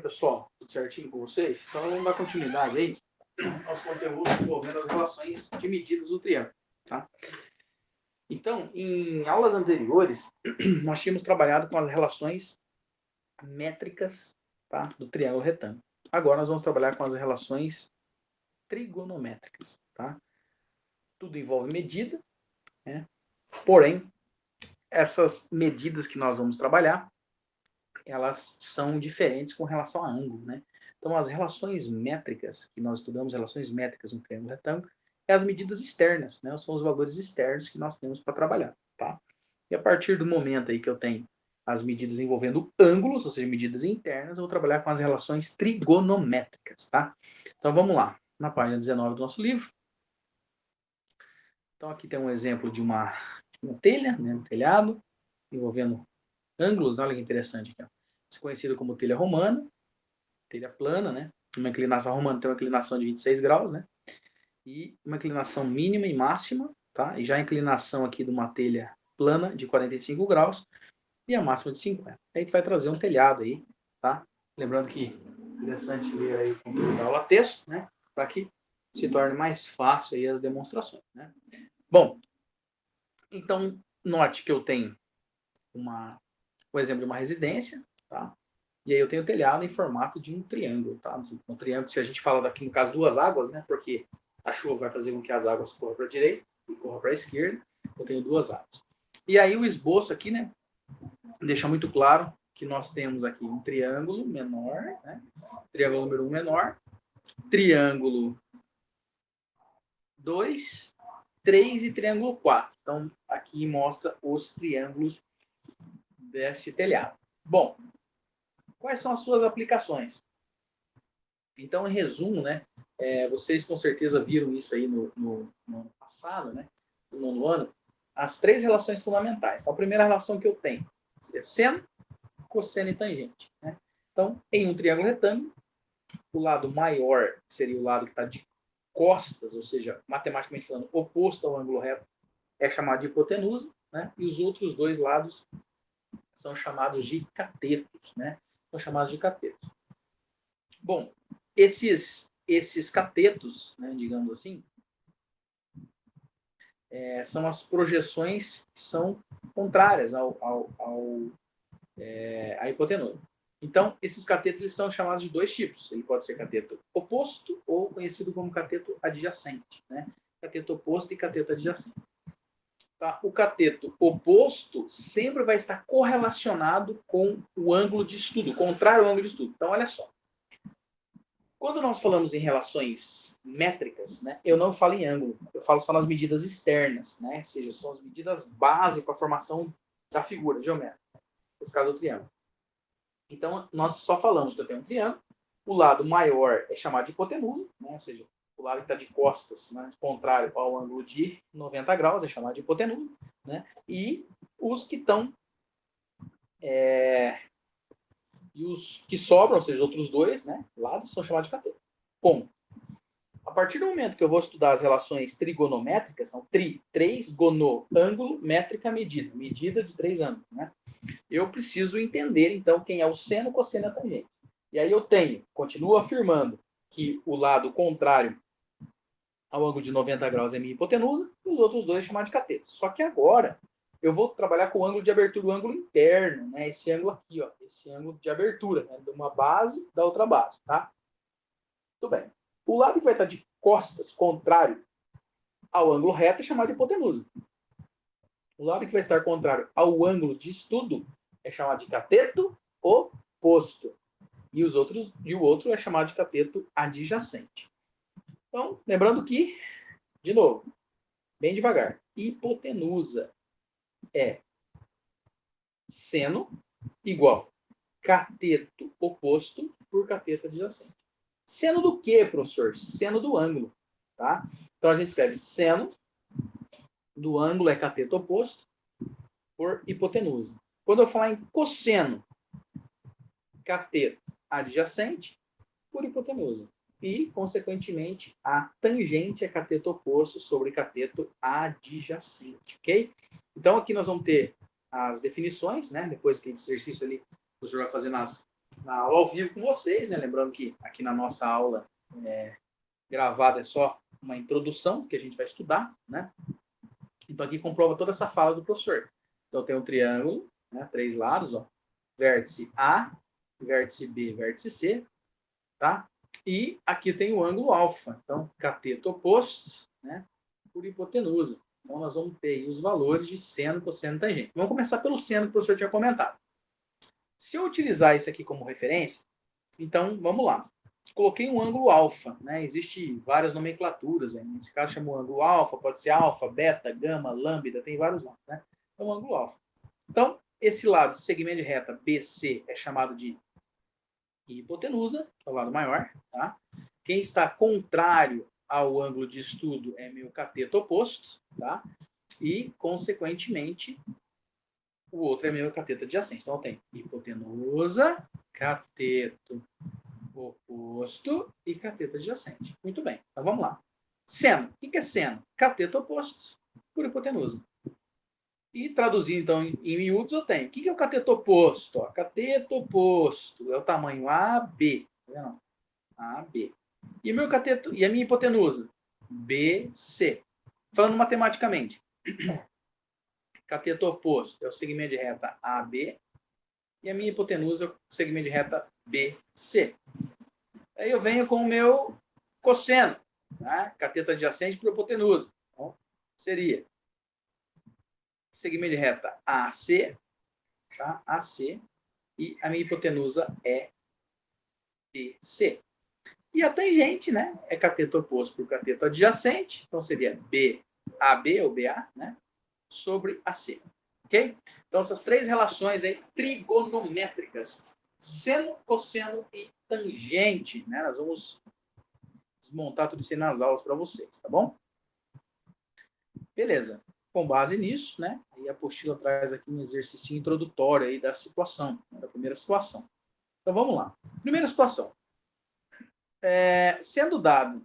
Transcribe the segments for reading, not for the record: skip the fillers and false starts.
pessoal? Tudo certinho com vocês? Então vamos dar continuidade aí aos conteúdos envolvendo as relações de medidas do triângulo, tá? Então, em aulas anteriores, nós tínhamos trabalhado com as relações métricas, tá, do triângulo retângulo. Agora nós vamos trabalhar com as relações trigonométricas, tá? Tudo envolve medida, né? Porém, essas medidas que nós vamos trabalhar, elas são diferentes com relação a ângulo, né? Então, as relações métricas, que nós estudamos, relações métricas no triângulo retângulo, é as medidas externas, né? São os valores externos que nós temos para trabalhar, tá? E a partir do momento aí que eu tenho as medidas envolvendo ângulos, ou seja, medidas internas, eu vou trabalhar com as relações trigonométricas, tá? Então, vamos lá. Na página 19 do nosso livro. Então, aqui tem um exemplo de uma telha, né? Um telhado, envolvendo ângulos, olha que interessante aqui, ó. Isso é conhecido como telha romana, telha plana, né? Uma inclinação romana tem uma inclinação de 26 graus, né? E uma inclinação mínima e máxima, tá? E já a inclinação aqui de uma telha plana de 45 graus e a máxima de 50. Aí a gente vai trazer um telhado aí, tá? Lembrando que é interessante ler aí o conteúdo da aula texto, né? Para que se torne mais fácil aí as demonstrações, né? Bom, então note que eu tenho o exemplo de uma residência, tá? E aí eu tenho o telhado em formato de um triângulo, tá? Um triângulo, se a gente fala daqui no caso duas águas, né? Porque a chuva vai fazer com que as águas corram para a direita e corram para a esquerda. Eu tenho duas águas. E aí o esboço aqui, né? Deixa muito claro que nós temos aqui um triângulo menor, né? Triângulo número 1 menor, triângulo 2, 3 e triângulo 4. Então, aqui mostra os triângulos desse telhado. Bom, quais são as suas aplicações? Então, em resumo, né, vocês com certeza viram isso aí no ano passado, né, no nono ano, as três relações fundamentais. Então, a primeira relação que eu tenho é seno, cosseno e tangente, né? Então, em um triângulo retângulo, o lado maior seria o lado que está de costas, ou seja, matematicamente falando, oposto ao ângulo reto, é chamado de hipotenusa, né? E os outros dois lados são chamados de catetos, né? São chamados de catetos. Bom, esses catetos, né, digamos assim, são as projeções que são contrárias à hipotenusa. Então, esses catetos eles são chamados de dois tipos. Ele pode ser cateto oposto ou conhecido como cateto adjacente, né? Cateto oposto e cateto adjacente. Tá? O cateto oposto sempre vai estar correlacionado com o ângulo de estudo, contrário ao ângulo de estudo. Então, olha só. Quando nós falamos em relações métricas, né, eu não falo em ângulo, eu falo só nas medidas externas, né? Ou seja, são as medidas base para a formação da figura geométrica, nesse caso do triângulo. Então, nós só falamos que eu tenho um triângulo, o lado maior é chamado de hipotenusa, né? Ou seja, o lado que está de costas, né, contrário ao ângulo de 90 graus, é chamado de hipotenusa, né? E os que estão... E os que sobram, ou seja, outros dois, né, lados, são chamados de cateto. Bom, a partir do momento que eu vou estudar as relações trigonométricas, são três gono, ângulo, métrica, medida. Medida de três ângulos, né? Eu preciso entender, então, quem é o seno, cosseno e a tangente. E aí eu continuo afirmando que o lado contrário ao ângulo de 90 graus é minha hipotenusa, e os outros dois chamados de cateto. Só que agora eu vou trabalhar com o ângulo de abertura, o ângulo interno, né? Esse ângulo aqui, ó, esse ângulo de abertura, né? De uma base da outra base, tá? Tudo bem. O lado que vai estar de costas, contrário ao ângulo reto, é chamado de hipotenusa. O lado que vai estar contrário ao ângulo de estudo é chamado de cateto oposto. E o outro é chamado de cateto adjacente. Então, lembrando que, de novo, bem devagar, hipotenusa é seno igual cateto oposto por cateto adjacente. Seno do quê, professor? Seno do ângulo, tá? Então a gente escreve seno do ângulo é cateto oposto por hipotenusa. Quando eu falar em cosseno, cateto adjacente por hipotenusa. E, consequentemente, a tangente é cateto oposto sobre cateto adjacente, ok? Então, aqui nós vamos ter as definições, né? Depois que esse exercício ali, o professor vai fazer nas na aula ao vivo com vocês, né? Lembrando que aqui na nossa aula gravada é só uma introdução que a gente vai estudar, né? Então aqui comprova toda essa fala do professor. Então tem um triângulo, né? 3 lados, ó. Vértice A, vértice B, vértice C, tá? E aqui tem o ângulo alfa. Então, cateto oposto, né? Por hipotenusa. Então nós vamos ter aí os valores de seno, cosseno e tangente. Vamos começar pelo seno que o professor tinha comentado. Se eu utilizar isso aqui como referência, então vamos lá. Coloquei um ângulo alfa, né? Existem várias nomenclaturas, né? Nesse caso chama o ângulo alfa, pode ser alfa, beta, gama, lambda, tem vários nomes, né? Então, ângulo alfa. Então, esse lado, esse segmento de reta BC é chamado de hipotenusa, que é o lado maior, tá? Quem está contrário ao ângulo de estudo é meu cateto oposto, tá? E, consequentemente, o outro é meu cateto adjacente. Então, tem hipotenusa, cateto oposto e cateto adjacente. Muito bem, então vamos lá. Seno. O que é seno? Cateto oposto por hipotenusa. E traduzindo, então, em miúdos, eu tenho. O que é o cateto oposto? Ó, cateto oposto é o tamanho AB. Tá vendo? AB. E, meu cateto, e a minha hipotenusa? BC. Falando matematicamente, cateto oposto é o segmento de reta AB e a minha hipotenusa é o segmento de reta BC. Aí eu venho com o meu cosseno, né? Cateto adjacente por hipotenusa. Então, seria segmento de reta AC, tá? AC, e a minha hipotenusa é BC. E a tangente, né? É cateto oposto por cateto adjacente, então seria BAB ou BA, né? Sobre AC. Ok? Então, essas 3 relações aí trigonométricas, seno, cosseno e tangente, né? Nós vamos desmontar tudo isso aí nas aulas para vocês, tá bom? Beleza. Com base nisso, né? Aí a apostila traz aqui um exercício introdutório aí da situação, né, da primeira situação. Então, vamos lá. Primeira situação. Sendo dado,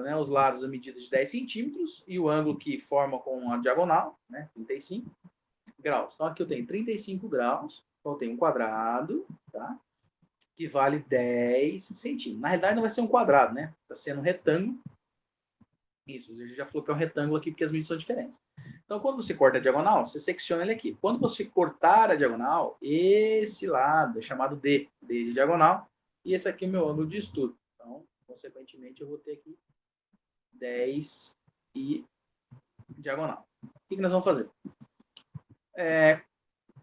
né, os lados a medida de 10 centímetros e o ângulo que forma com a diagonal, né, 35 graus. Então, aqui eu tenho 35 graus, então eu tenho um quadrado, tá? Que vale 10 centímetros. Na realidade, não vai ser um quadrado, né? Está sendo um retângulo. Isso, a gente já falou que é um retângulo aqui porque as medidas são diferentes. Então, quando você corta a diagonal, você secciona ele aqui. Quando você cortar a diagonal, esse lado é chamado D de diagonal, e esse aqui é o meu ângulo de estudo. Então, consequentemente, eu vou ter aqui 10 e diagonal. O que nós vamos fazer?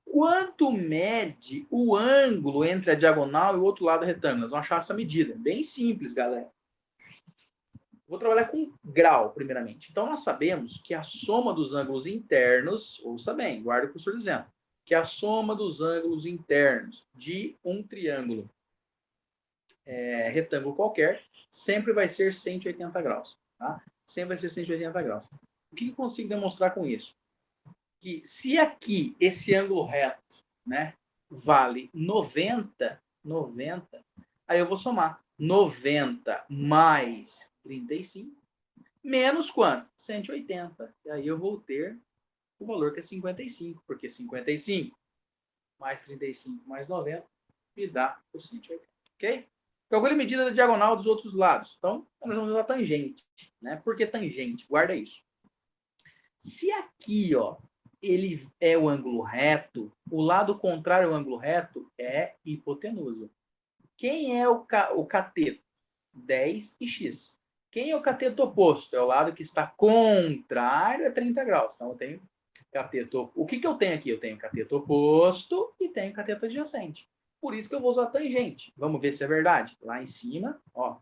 Quanto mede o ângulo entre a diagonal e o outro lado do retângulo? Nós vamos achar essa medida. Bem simples, galera. Vou trabalhar com grau, primeiramente. Então, nós sabemos que a soma dos ângulos internos, ouça bem, guarda o que eu estou dizendo, que a soma dos ângulos internos de um triângulo retângulo qualquer sempre vai ser 180 graus. Tá? Sempre vai ser 180 graus. O que eu consigo demonstrar com isso? Que se aqui esse ângulo reto, né, vale 90, aí eu vou somar 90 mais 35, menos quanto? 180. E aí eu vou ter o valor que é 55, porque 55 mais 35 mais 90 me dá o 180. Ok? Calcule a medida da diagonal dos outros lados. Então, nós vamos usar tangente. Né? Por que tangente? Guarda isso. Se aqui, ó, ele é o ângulo reto, o lado contrário ao ângulo reto é hipotenusa. Quem é o cateto? 10 e x. Quem é o cateto oposto? É o lado que está contrário a 30 graus. Então, eu tenho cateto... O que eu tenho aqui? Eu tenho cateto oposto e tenho cateto adjacente. Por isso que eu vou usar tangente. Vamos ver se é verdade. Lá em cima, ó,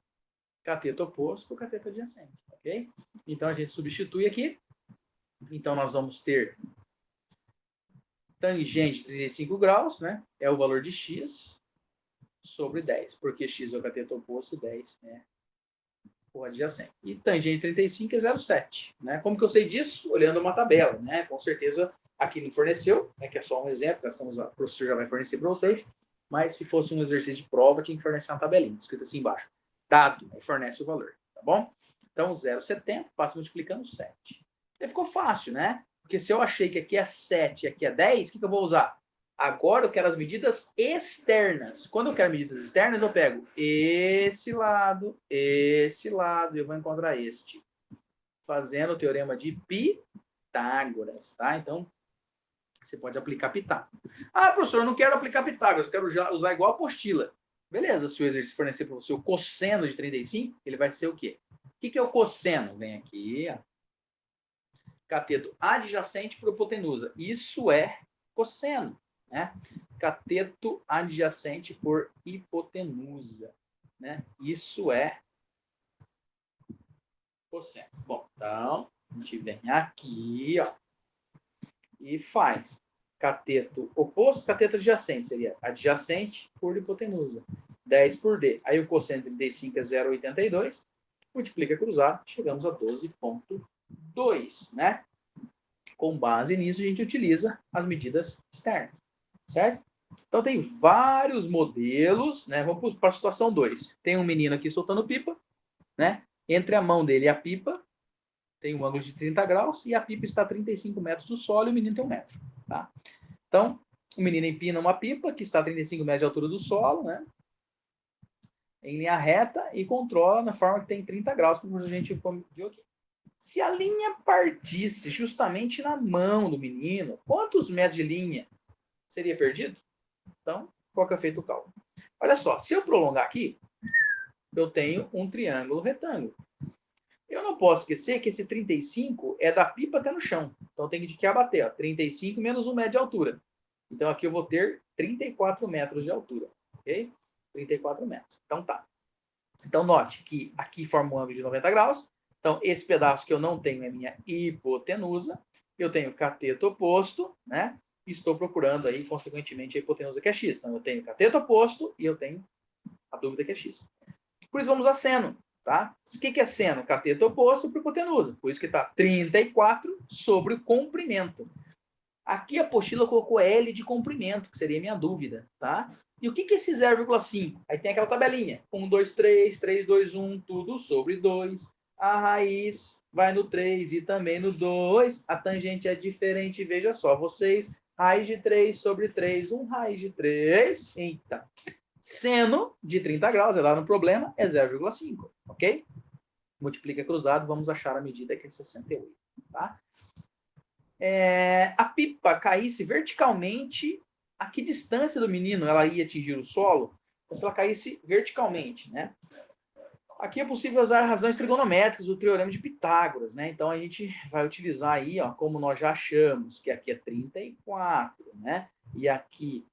cateto oposto por cateto adjacente. Ok? Então, a gente substitui aqui. Então, nós vamos ter tangente de 35 graus, né? É o valor de x sobre 10, porque x é o cateto oposto e 10 é o adjacente. E tangente de 35 é 0,7. Né? Como que eu sei disso? Olhando uma tabela. Né? Com certeza aqui não forneceu, né? Que é só um exemplo, o professor já vai fornecer para vocês, mas se fosse um exercício de prova, tinha que fornecer uma tabelinha, escrita assim embaixo. Dado, aí fornece o valor, tá bom? Então, 0,70, passa multiplicando 7. Aí ficou fácil, né? Porque se eu achei que aqui é 7 e aqui é 10, o que eu vou usar? Agora eu quero as medidas externas. Quando eu quero medidas externas, eu pego esse lado, e eu vou encontrar este. Fazendo o teorema de Pitágoras, tá? Então, você pode aplicar Pitágoras. Ah, professor, eu não quero aplicar Pitágoras, eu quero usar igual a apostila. Beleza, se o exercício fornecer para você o cosseno de 35, ele vai ser o quê? O que é o cosseno? Vem aqui, ó. Cateto adjacente por hipotenusa. Isso é cosseno, né? Cateto adjacente por hipotenusa, né? Isso é cosseno. Bom, então, a gente vem aqui, ó, e faz cateto oposto, cateto adjacente, seria adjacente por hipotenusa. 10 por D. Aí o cosseno de 35 é 0,82. Multiplica cruzado, chegamos a 12,2, né? Com base nisso, a gente utiliza as medidas externas, certo? Então, tem vários modelos, né? Vamos para a situação 2. Tem um menino aqui soltando pipa, né? Entre a mão dele e a pipa, tem um ângulo de 30 graus e a pipa está a 35 metros do solo e o menino tem 1 metro, tá? Então, o menino empina uma pipa que está a 35 metros de altura do solo, né? Em linha reta e controla na forma que tem 30 graus, como a gente viu aqui. Se a linha partisse justamente na mão do menino, quantos metros de linha seria perdido? Então, qual que é feito o cálculo? Olha só, se eu prolongar aqui, eu tenho um triângulo retângulo. Eu não posso esquecer que esse 35 é da pipa até no chão. Então, tem que abater, ó, 35 menos 1 metro de altura. Então, aqui eu vou ter 34 metros de altura, ok? 34 metros. Então, tá. Então, note que aqui forma um ângulo de 90 graus. Então, esse pedaço que eu não tenho é minha hipotenusa. Eu tenho cateto oposto, né? E estou procurando aí, consequentemente, a hipotenusa que é x. Então, eu tenho cateto oposto e eu tenho a dúvida que é x. Por isso, vamos a seno, tá? O que é seno? Cateto oposto para hipotenusa. Por isso que está 34 sobre o comprimento. Aqui a apostila colocou L de comprimento, que seria a minha dúvida, tá? E o que é esse 0,5? Aí tem aquela tabelinha. 1, 2, 3, 3, 2, 1, tudo sobre 2. A raiz vai no 3 e também no 2. A tangente é diferente, veja só vocês. Raiz de 3 sobre 3, 1 raiz de 3. Eita. Seno de 30 graus, é lá no problema, é 0,5, ok? Multiplica cruzado, vamos achar a medida que é 68, tá? A pipa caísse verticalmente, a que distância do menino ela ia atingir o solo? Então, se ela caísse verticalmente, né? Aqui é possível usar razões trigonométricas do teorema de Pitágoras, né? Então a gente vai utilizar aí, ó, como nós já achamos, que aqui é 34, né? E aqui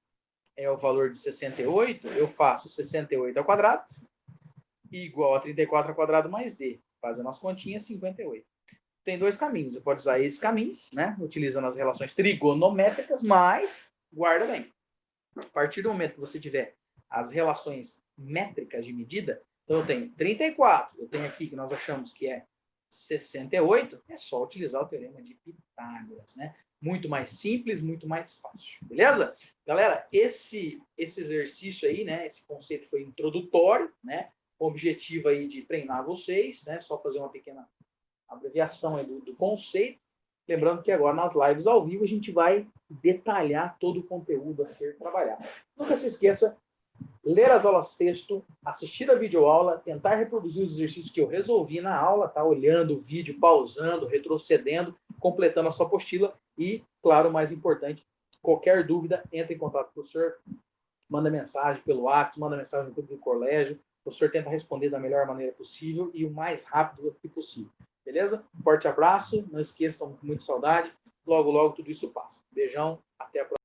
é o valor de 68, eu faço 68 ao quadrado igual a 34 ao quadrado mais d. Fazendo as continhas, 58. Tem dois caminhos. Você pode usar esse caminho, né? Utilizando as relações trigonométricas, mas guarda bem. A partir do momento que você tiver as relações métricas de medida, então eu tenho 34, eu tenho aqui que nós achamos que é 68, é só utilizar o teorema de Pitágoras, né? Muito mais simples, muito mais fácil. Beleza? Galera, esse exercício aí, né? Esse conceito foi introdutório, né? Com o objetivo aí de treinar vocês, né? Só fazer uma pequena abreviação aí do conceito. Lembrando que agora nas lives ao vivo a gente vai detalhar todo o conteúdo a ser trabalhado. Nunca se esqueça, ler as aulas texto, assistir a videoaula, tentar reproduzir os exercícios que eu resolvi na aula, tá? Olhando o vídeo, pausando, retrocedendo, completando a sua apostila e, claro, o mais importante, qualquer dúvida, entre em contato com o professor, manda mensagem pelo WhatsApp, manda mensagem no grupo do colégio, o professor tenta responder da melhor maneira possível e o mais rápido que possível. Beleza? Forte abraço, não esqueçam, com muita saudade. Logo, logo tudo isso passa. Beijão, até a próxima.